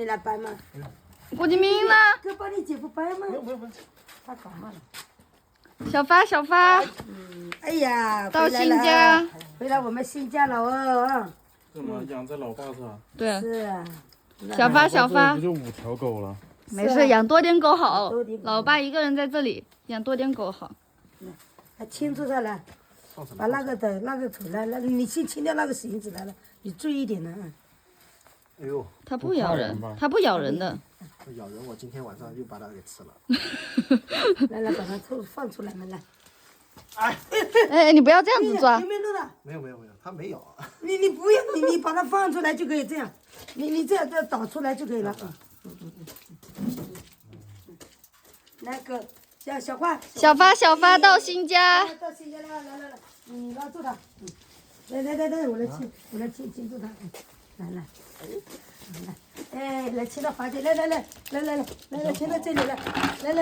你来掰吗？郭敬明呢？哥帮你姐夫掰吗？不用，他干嘛了？小发，哎呀，到新家，回来我们新家了哦。干嘛养在老爸这？对，是啊。小发不，就5条狗了？没事，养多点狗好多点。狗老爸一个人在这里，养多点狗好。还牵住它了，把那个走了，你先牵掉那个绳子来了，你注意一点呢。哎呦，它不咬人不怕人吧，它不咬人的。咬人！我今天晚上又把它给吃了。来，把它放出来嘛，来。哎，你不要这样子抓有。没有弄到？没有，它没咬。你不要，你把它放出来就可以这样，你这样倒出来就可以了。那个小花，小发到新家，到新家来，你拉住它，来，我来牵住它，来，哎，来牵到房间，来，牵到这里来，哎呦，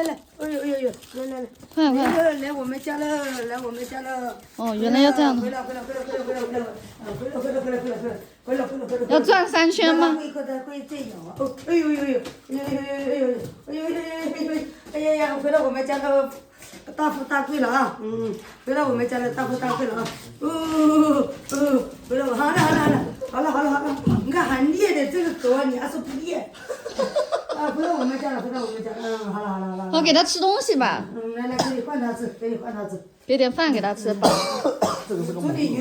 来，来我们家了，哦，原来要这样的。回来，要转3圈吗？会这样啊！哦，哎呦，哎呀，回到我们家的大富大贵了啊！回到我们家的大富大贵了啊！回到我好了，你看还猎的这个狗啊，你还说不猎？啊，回到我们家了，好了。好，给它吃东西吧，来，可以换它吃，给点饭给它吃饱。这个是个这里